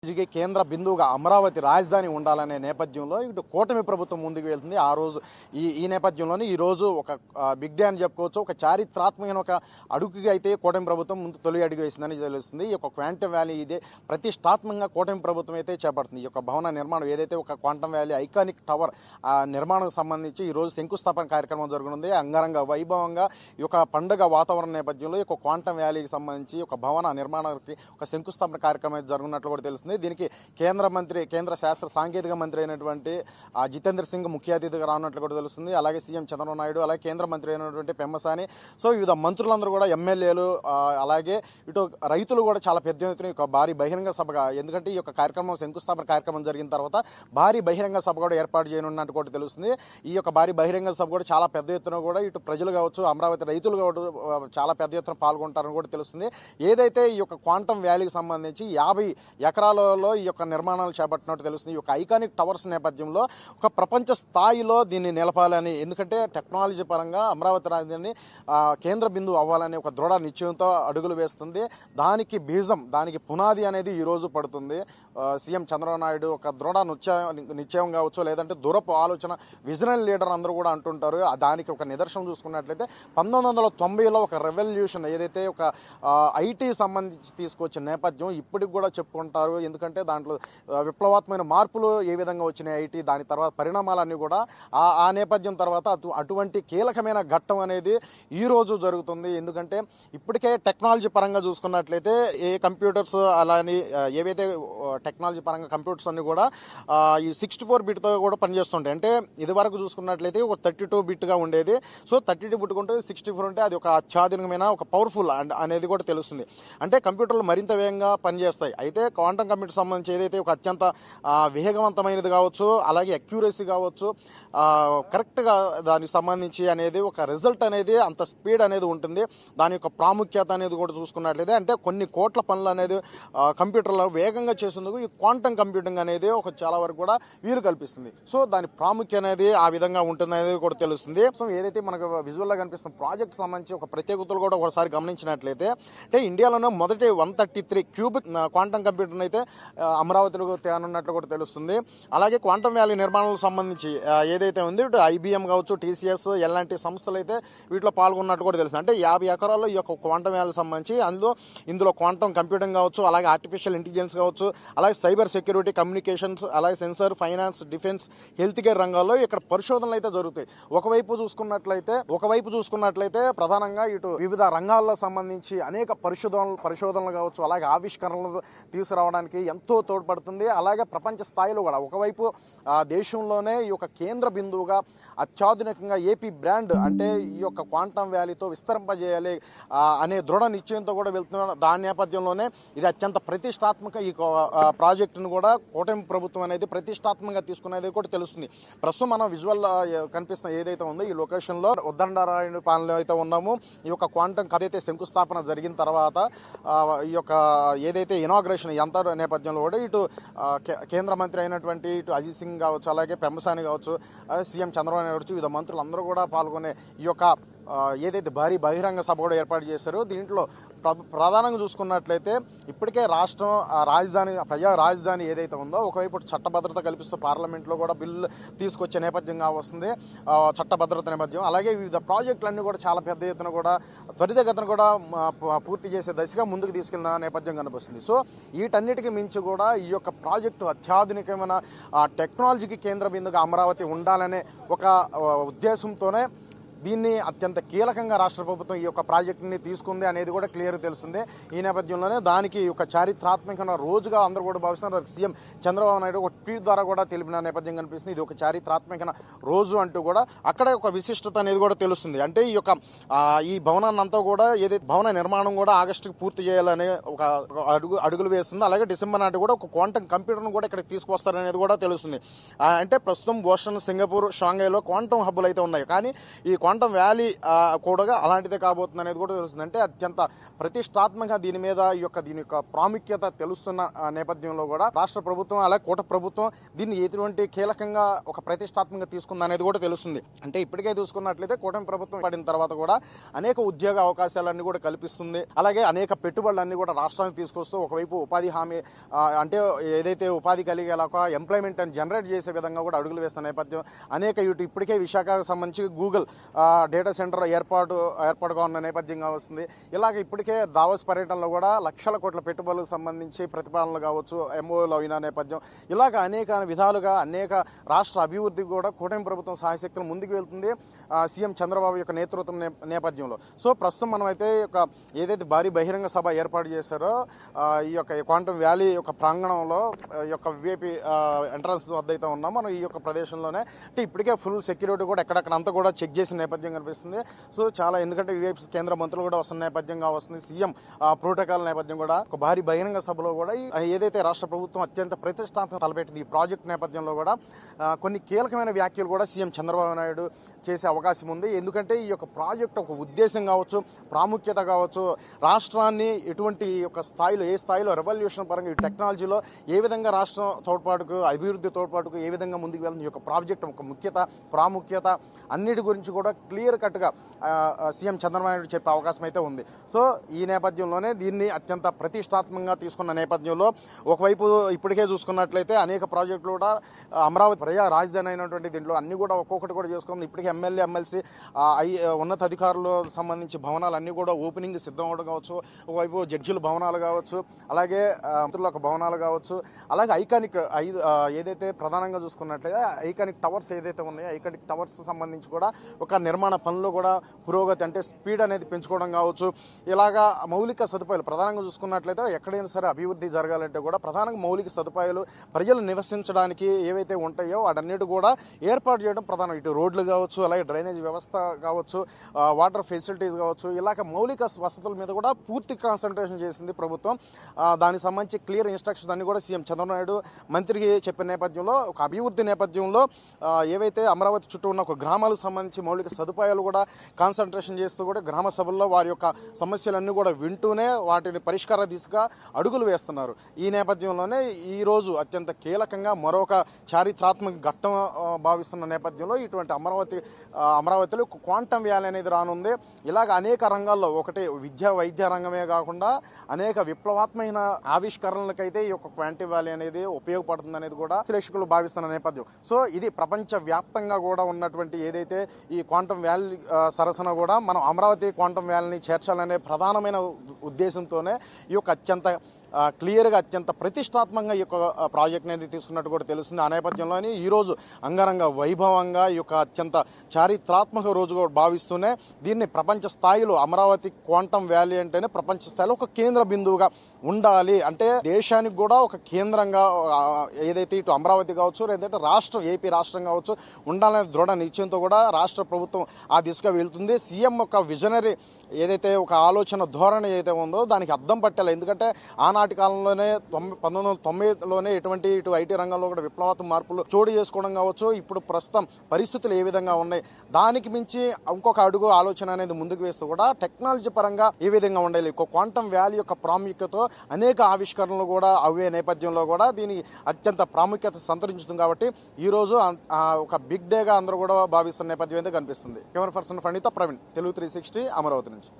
కేంద్ర బిందువుగా అమరావతి రాజధాని ఉండాలనే నేపథ్యంలో ఇటు కూటమి ప్రభుత్వం ముందుకు వెళ్తుంది. ఆ రోజు ఈ నేపథ్యంలోనే ఈ రోజు ఒక బిగ్ డే అని చెప్పుకోవచ్చు. ఒక చారిత్రాత్మకమైన ఒక అడుగుకి అయితే కూటమి ప్రభుత్వం ముందు తొలి అడుగు వేసిందని తెలుస్తుంది. ఈ యొక్క క్వాంటమ్ వ్యాలీ ఇదే ప్రతిష్టాత్మకంగా కూటమి ప్రభుత్వం అయితే చేపడుతుంది. ఈ యొక్క భవన నిర్మాణం ఏదైతే ఒక క్వాంటమ్ వ్యాలీ ఐకానిక్ టవర్ నిర్మాణం సంబంధించి ఈ రోజు శంకుస్థాపన కార్యక్రమం జరుగుతుంది. అంగరంగ వైభవంగా ఈ యొక్క పండుగ వాతావరణ నేపథ్యంలో ఈ యొక్క క్వాంటమ్ వ్యాలీకి సంబంధించి ఒక భవన నిర్మాణానికి ఒక శంకుస్థాపన కార్యక్రమం జరుగుతున్నట్లు కూడా తెలుస్తుంది. దీనికి కేంద్ర శాస్త్ర సాంకేతిక మంత్రి అయినటువంటి జితేంద్ర సింగ్ ముఖ్య అతిథిగా రానున్నట్లు కూడా తెలుస్తుంది. అలాగే సీఎం చంద్రబాబు నాయుడు, అలాగే కేంద్ర మంత్రి అయినటువంటి పెమ్మసాని, సో వివిధ మంత్రులందరూ కూడా, ఎమ్మెల్యేలు, అలాగే ఇటు రైతులు కూడా చాలా పెద్ద ఎత్తున ఒక భారీ బహిరంగ సభగా, ఎందుకంటే ఈ యొక్క కార్యక్రమం శంకుస్థాపన కార్యక్రమం జరిగిన తర్వాత భారీ బహిరంగ సభ కూడా ఏర్పాటు చేయనున్నట్టు కూడా తెలుస్తుంది. ఈ యొక్క భారీ బహిరంగ సభ కూడా చాలా పెద్ద ఎత్తున కూడా ఇటు ప్రజలు కావచ్చు, అమరావతి రైతులు కావచ్చు, చాలా పెద్ద ఎత్తున పాల్గొంటారని కూడా తెలుస్తుంది. ఏదైతే ఈ యొక్క క్వాంటమ్ వ్యాలీకి సంబంధించి 50 ఎకరాలలో ఈ యొక్క నిర్మాణాలు చేపట్టినట్టు తెలుస్తుంది. ఈ యొక్క ఐకానిక్ టవర్స్ నేపథ్యంలో ఒక ప్రపంచ స్థాయిలో దీన్ని నిలపాలని, ఎందుకంటే టెక్నాలజీ పరంగా అమరావతి రాజధాని కేంద్ర బిందువు అవ్వాలని ఒక దృఢ నిశ్చయంతో అడుగులు వేస్తుంది. దానికి బీజం, దానికి పునాది అనేది ఈ రోజు పడుతుంది. సీఎం చంద్రబాబు నాయుడు ఒక దృఢ నిశ్చయం కావచ్చు, లేదంటే దూరపు ఆలోచన, విజనరీ లీడర్ అందరూ కూడా అంటుంటారు. దానికి ఒక నిదర్శనం చూసుకున్నట్లయితే 1990లో ఒక రెవల్యూషన్ ఏదైతే ఒక ఐటీ సంబంధించి తీసుకొచ్చిన నేపథ్యం ఇప్పటికి కూడా చెప్పుకుంటారు. ఎందుకంటే దాంట్లో విప్లవాత్మకమైన మార్పులు ఏ విధంగా వచ్చినాయి ఐటీ, దాని తర్వాత పరిణామాలన్నీ కూడా ఆ నేపథ్యం తర్వాత అటువంటి కీలకమైన ఘట్టం అనేది ఈ రోజు జరుగుతుంది. ఎందుకంటే ఇప్పటికే టెక్నాలజీ పరంగా చూసుకున్నట్లయితే ఏ కంప్యూటర్స్ అలాని ఏవైతే టెక్నాలజీ పరంగా కంప్యూటర్స్ అన్ని కూడా ఈ 64 బిట్తో కూడా పనిచేస్తుంటాయి. అంటే ఇది వరకు చూసుకున్నట్లయితే ఒక 32 బిట్గా ఉండేది. సో 32 బిట్ ఉంటే 64 ఉంటే అది ఒక అత్యాధునికమైన ఒక పవర్ఫుల్ అనేది కూడా తెలుస్తుంది. అంటే కంప్యూటర్లు మరింత వేగంగా పనిచేస్తాయి. అయితే క్వాంటమ్ కంప్యూటర్ సంబంధించి ఏదైతే ఒక అత్యంత వేగవంతమైనది కావచ్చు, అలాగే అక్యూరసీ కావచ్చు, కరెక్ట్గా దానికి సంబంధించి అనేది ఒక రిజల్ట్ అనేది అంత స్పీడ్ అనేది ఉంటుంది. దాని యొక్క ప్రాముఖ్యత అనేది కూడా చూసుకున్నట్లయితే అంటే కొన్ని కోట్ల పనులు అనేది కంప్యూటర్లో వేగంగా చేసేందుకు ఈ క్వాంటమ్ కంప్యూటింగ్ అనేది ఒక చాలా వరకు కూడా వీలు కల్పిస్తుంది. సో దాని ప్రాముఖ్యత అనేది ఆ విధంగా ఉంటుంది అనేది కూడా తెలుస్తుంది. సో ఏదైతే మనకు విజువల్గా కనిపిస్తున్న ప్రాజెక్ట్ సంబంధించి ఒక ప్రత్యేకతలు కూడా ఒకసారి గమనించినట్లయితే అంటే ఇండియాలోనే మొదటి 133 క్యూబిక్ క్వాంటమ్ కంప్యూటర్ అయితే అమరావతిలో తేనున్నట్లు కూడా తెలుస్తుంది. అలాగే క్వాంటమ్ వ్యాలీ నిర్మాణాలకు సంబంధించి ఏదైతే ఉంది ఐబిఎం కావచ్చు, టీసీఎస్ ఎలాంటి సంస్థలు అయితే వీటిలో పాల్గొన్నట్టు కూడా తెలుస్తుంది. అంటే 50 ఎకరాల్లో ఈ యొక్క క్వాంటమ్ వ్యాలీ సంబంధించి ఇందులో క్వాంటమ్ కంప్యూటింగ్ కావచ్చు, అలాగే ఆర్టిఫిషియల్ ఇంటెలిజెన్స్ కావచ్చు, అలాగే సైబర్ సెక్యూరిటీ, కమ్యూనికేషన్స్, అలాగే sensor, finance, defence, health care రంగాల్లో ఇక్కడ పరిశోధనలు అయితే జరుగుతాయి. ఒకవైపు చూసుకున్నట్లయితే ప్రధానంగా ఇటు వివిధ రంగాల్లో సంబంధించి అనేక పరిశోధనలు కావచ్చు, అలాగే ఆవిష్కరణలు తీసుకురావడానికి ఎంతో తోడ్పడుతుంది. అలాగే ప్రపంచ స్థాయిలో కూడా ఒకవైపు దేశంలోనే ఈ యొక్క కేంద్ర బిందువుగా అత్యాధునికంగా ఏపీ బ్రాండ్ అంటే ఈ యొక్క క్వాంటమ్ వ్యాలీతో విస్తరింపజేయాలి అనే దృఢ నిశ్చయంతో కూడా వెళ్తున్నారు. దాని నేపథ్యంలోనే ఇది అత్యంత ప్రతిష్టాత్మక ఈ ప్రాజెక్టును కూడా కూటమి ప్రభుత్వం అనేది ప్రతిష్టాత్మకంగా తీసుకునేది కూడా తెలుస్తుంది. ప్రస్తుతం మనం విజువల్ కనిపిస్తున్న ఏదైతే ఉందో ఈ లొకేషన్లో ఉద్దండరాయుడు పాలనలో అయితే ఉన్నాము. ఈ యొక్క క్వాంటమ్ ఏదైతే శంకుస్థాపన జరిగిన తర్వాత ఈ యొక్క ఏదైతే ఇనాగ్రేషన్ ఎంత నేపథ్యంలో కూడా ఇటు కేంద్ర మంత్రి అయినటువంటి ఇటు అజిత్ సింగ్ కావచ్చు, అలాగే పెమ్మసాని కావచ్చు, సీఎం చంద్రబాబు నాయుడు కావచ్చు, వివిధ మంత్రులు అందరూ కూడా పాల్గొనే ఈ యొక్క ఏదైతే భారీ బహిరంగ సభ కూడా ఏర్పాటు చేశారో దీంట్లో ప్రధానంగా చూసుకున్నట్లయితే ఇప్పటికే రాష్ట్రం ప్రజా రాజధాని ఏదైతే ఉందో ఒకవైపు చట్టభద్రత కల్పిస్తూ పార్లమెంట్లో కూడా బిల్లు తీసుకొచ్చే నేపథ్యంగా వస్తుంది. చట్టభద్రత నేపథ్యం, అలాగే వివిధ ప్రాజెక్టులన్నీ కూడా చాలా పెద్ద ఎత్తున కూడా త్వరితగతిన కూడా పూర్తి చేసే దశగా ముందుకు తీసుకెళ్లిన నేపథ్యం కనిపిస్తుంది. సో వీటన్నిటికీ మించి కూడా ఈ యొక్క ప్రాజెక్టు అత్యాధునికమైన టెక్నాలజీకి కేంద్ర బిందుగా అమరావతి ఉండాలనే ఒక ఉద్దేశంతోనే దీన్ని అత్యంత కీలకంగా రాష్ట్ర ప్రభుత్వం ఈ యొక్క ప్రాజెక్టుని తీసుకుంది అనేది కూడా క్లియర్ తెలుస్తుంది. ఈ నేపథ్యంలోనే దానికి ఒక చారిత్రాత్మకమైన రోజుగా అందరూ కూడా భావిస్తున్నారు. సీఎం చంద్రబాబు నాయుడు ఒక ట్వీట్ ద్వారా కూడా తెలిపిన నేపథ్యం కనిపిస్తుంది. ఇది ఒక చారిత్రాత్మకమైన రోజు అంటూ కూడా అక్కడ ఒక విశిష్టత అనేది కూడా తెలుస్తుంది. అంటే ఈ యొక్క ఈ భవనాన్ని అంతా కూడా ఏదైతే భవన నిర్మాణం కూడా ఆగస్టుకి పూర్తి చేయాలనే ఒక అడుగులు వేస్తుంది. అలాగే డిసెంబర్ నాటి కూడా ఒక క్వాంటమ్ కంప్యూటర్ను కూడా ఇక్కడ తీసుకొస్తారనేది కూడా తెలుస్తుంది. అంటే ప్రస్తుతం బోస్టన్, సింగపూర్, షాంఘైలో క్వాంటమ్ హబ్బులు అయితే ఉన్నాయి. కానీ ఈ క్వాంటమ్ వ్యాలీ కూడా అలాంటిదే కాబోతుంది అనేది కూడా తెలుస్తుంది. అంటే అత్యంత ప్రతిష్టాత్మకంగా దీని యొక్క ప్రాముఖ్యత తెలుస్తున్న నేపథ్యంలో కూడా రాష్ట్ర ప్రభుత్వం అలాగే కూటమి ప్రభుత్వం దీన్ని ఎటువంటి కీలకంగా ఒక ప్రతిష్టాత్మకంగా తీసుకుంది అనేది కూడా తెలుస్తుంది. అంటే ఇప్పటికే చూసుకున్నట్లయితే కూటమి ప్రభుత్వం పడిన తర్వాత కూడా అనేక ఉద్యోగ అవకాశాలన్నీ కూడా కల్పిస్తుంది. అలాగే అనేక పెట్టుబడులన్నీ కూడా రాష్ట్రానికి తీసుకొస్తూ ఒకవైపు ఉపాధి హామీ అంటే ఏదైతే ఉపాధి కలిగేలా ఎంప్లాయ్మెంట్ అని జనరేట్ చేసే విధంగా కూడా అడుగులు వేస్తున్న నేపథ్యం అనేక ఇప్పటికే విశాఖకు సంబంధించి గూగుల్ డేటా సెంటర్ ఏర్పాటుగా ఉన్న నేపథ్యంగా వస్తుంది. ఇలాగ ఇప్పటికే దావోస్ పర్యటనలో కూడా లక్షల కోట్ల పెట్టుబడులకు సంబంధించి ప్రతిపాదనలు కావచ్చు, ఎంఓలో అయిన నేపథ్యం, ఇలాగ అనేక విధాలుగా అనేక రాష్ట్ర అభివృద్ధికి కూడా కూటమి ప్రభుత్వం సాయశక్తులు ముందుకు వెళ్తుంది సీఎం చంద్రబాబు యొక్క నేతృత్వం నేపథ్యంలో. సో ప్రస్తుతం మనం అయితే ఏదైతే భారీ బహిరంగ సభ ఏర్పాటు చేశారో ఈ యొక్క క్వాంటమ్ వ్యాలీ యొక్క ప్రాంగణంలో ఈ యొక్క విఐపి ఎంట్రన్స్ వద్ద అయితే ఉన్నాం మనం. ఈ యొక్క ప్రదేశంలోనే అంటే ఇప్పటికే ఫుల్ సెక్యూరిటీ కూడా ఎక్కడక్కడ అంతా కూడా చెక్ చేసిన నేపథ్యం కనిపిస్తుంది. సో చాలా ఎందుకంటే విఐపి కేంద్ర మంత్రులు కూడా వస్తున్న నేపథ్యంగా వస్తుంది. సీఎం ప్రోటోకాల్ నేపథ్యం కూడా ఒక భారీ బహిరంగ సభలో కూడా ఏదైతే రాష్ట్ర ప్రభుత్వం అత్యంత ప్రతిష్టాత్మక తలపెట్టింది ఈ ప్రాజెక్ట్ నేపథ్యంలో కూడా కొన్ని కీలకమైన వ్యాఖ్యలు కూడా సీఎం చంద్రబాబు నాయుడు చేసే అవకాశం ఉంది. ఎందుకంటే ఈ యొక్క ప్రాజెక్ట్ ఒక ఉద్దేశం కావచ్చు, ప్రాముఖ్యత కావచ్చు, రాష్ట్రాన్ని ఎటువంటి యొక్క స్థాయిలో ఏ స్థాయిలో రెవల్యూషన్ పరంగా ఈ టెక్నాలజీలో ఏ విధంగా రాష్ట్రం తోడ్పాటుకు అభివృద్ధి తోడ్పాటుకు ఏ విధంగా ముందుకు వెళ్తుంది ఈ యొక్క ప్రాజెక్ట్ ఒక ప్రాముఖ్యత అన్నిటి గురించి కూడా క్లియర్ కట్గా సీఎం చంద్రబాబు నాయుడు చెప్పే అవకాశం అయితే ఉంది. సో ఈ నేపథ్యంలోనే దీన్ని అత్యంత ప్రతిష్టాత్మకంగా తీసుకున్న నేపథ్యంలో ఒకవైపు ఇప్పటికే చూసుకున్నట్లయితే అనేక ప్రాజెక్టులు కూడా అమరావతి ప్రజా రాజధాని అయినటువంటి దీంట్లో అన్ని కూడా ఒక్కొక్కటి కూడా చేసుకుంది. ఇప్పటికే ఎమ్మెల్యే ఎమ్మెల్సీ ఉన్నత అధికారులు సంబంధించి భవనాలు అన్ని కూడా ఓపెనింగ్ సిద్ధం అవడం కావచ్చు, ఒకవైపు జడ్జిల భవనాలు కావచ్చు, అలాగే మంత్రుల భవనాలు కావచ్చు, అలాగే ఐకానిక్ ఏదైతే ప్రధానంగా చూసుకున్నట్లయితే ఐకానిక్ టవర్స్ ఏదైతే ఉన్నాయో ఐకానిక్ టవర్స్ సంబంధించి కూడా ఒక నిర్మాణ పనులు కూడా పురోగతి అంటే స్పీడ్ అనేది పెంచుకోవడం కావచ్చు. ఇలాగా మౌలిక సదుపాయాలు ప్రధానంగా చూసుకున్నట్లయితే ఎక్కడైనా సరే అభివృద్ధి జరగాలంటే కూడా ప్రధానంగా మౌలిక సదుపాయాలు ప్రజలు నివసించడానికి ఏవైతే ఉంటాయో వాటన్నిటి కూడా ఏర్పాటు చేయడం ప్రధానం. ఇటు రోడ్లు కావచ్చు, అలాగే డ్రైనేజ్ వ్యవస్థ కావచ్చు, వాటర్ ఫెసిలిటీస్ కావచ్చు, ఇలాగ మౌలిక వసతుల మీద కూడా పూర్తి కాన్సన్ట్రేషన్ చేసింది ప్రభుత్వం. దానికి సంబంధించి క్లియర్ ఇన్స్ట్రక్షన్స్ అన్ని కూడా సీఎం చంద్రబాబు నాయుడు మంత్రికి చెప్పిన నేపథ్యంలో ఒక అభివృద్ధి నేపథ్యంలో ఏవైతే అమరావతి చుట్టూ ఉన్న ఒక గ్రామాలకు సంబంధించి మౌలిక సదుపాయాలు కూడా కాన్సన్ట్రేషన్ చేస్తూ కూడా గ్రామ సభల్లో వారి యొక్క సమస్యలన్నీ కూడా వింటూనే వాటిని పరిష్కార దిశగా అడుగులు వేస్తున్నారు. ఈ నేపథ్యంలోనే ఈరోజు అత్యంత కీలకంగా మరొక చారిత్రాత్మక ఘట్టం భావిస్తున్న నేపథ్యంలో ఇటువంటి అమరావతిలో క్వాంటమ్ వ్యాలీ అనేది రానుంది. ఇలాగ అనేక రంగాల్లో ఒకటి వైద్య రంగమే కాకుండా అనేక విప్లవాత్మకమైన ఆవిష్కరణలకైతే ఈ యొక్క క్వాంటమ్ వ్యాలీ అనేది ఉపయోగపడుతుంది అనేది కూడా విశ్లేషకులు భావిస్తున్న నేపథ్యం. సో ఇది ప్రపంచ వ్యాప్తంగా కూడా ఉన్నటువంటి ఏదైతే ఈ క్వాంటమ్ వ్యాలీ సరసన కూడా మనం అమరావతి క్వాంటమ్ వ్యాలీని చేర్చాలనే ప్రధానమైన ఉద్దేశంతోనే ఈ యొక్క అత్యంత క్లియర్గా అత్యంత ప్రతిష్టాత్మకంగా ఈ యొక్క ప్రాజెక్ట్ అనేది తీసుకున్నట్టు కూడా తెలుస్తుంది. ఆ నేపథ్యంలోనే ఈరోజు అంగరంగ వైభవంగా ఈ యొక్క అత్యంత చారిత్రాత్మక రోజుగా భావిస్తూనే దీన్ని ప్రపంచ స్థాయిలో అమరావతి క్వాంటమ్ వ్యాలీ అంటేనే ప్రపంచ స్థాయిలో ఒక కేంద్ర బిందువుగా ఉండాలి. అంటే దేశానికి కూడా ఒక కేంద్రంగా ఏదైతే ఇటు అమరావతి కావచ్చు లేదంటే ఏపీ రాష్ట్రం కావచ్చు ఉండాలనే దృఢ నిశ్చయంతో కూడా రాష్ట్ర ప్రభుత్వం ఆ దిశగా వెళ్తుంది. సీఎం ఒక విజనరీ ఏదైతే ఒక ఆలోచన ధోరణి ఏదైతే ఉందో దానికి అద్దం పట్టాలి. ఎందుకంటే ఆనాటి కాలంలోనే 1990లోనే ఇటు ఐటీ రంగంలో కూడా విప్లవాత్మక మార్పులు చోటు చేసుకోవడం కావచ్చు, ఇప్పుడు ప్రస్తుతం పరిస్థితులు ఏ విధంగా ఉన్నాయి దానికి మించి ఇంకొక అడుగు ఆలోచన అనేది ముందుకు వేస్తూ కూడా టెక్నాలజీ పరంగా ఏ విధంగా ఉండాలి, క్వాంటమ్ వ్యాలీ యొక్క ప్రాముఖ్యతతో అనేక ఆవిష్కరణలు కూడా అవే నేపథ్యంలో కూడా దీనికి అత్యంత ప్రాముఖ్యత సంతరించుతుంది. కాబట్టి ఈ రోజు ఒక బిగ్ డేగా అందరూ కూడా భావిస్తున్న నేపథ్యం అయితే కనిపిస్తుంది. కెమెరా పర్సన్ ఫణితో ప్రవీణ్, తెలుగు 360 అమరావతి నుంచి.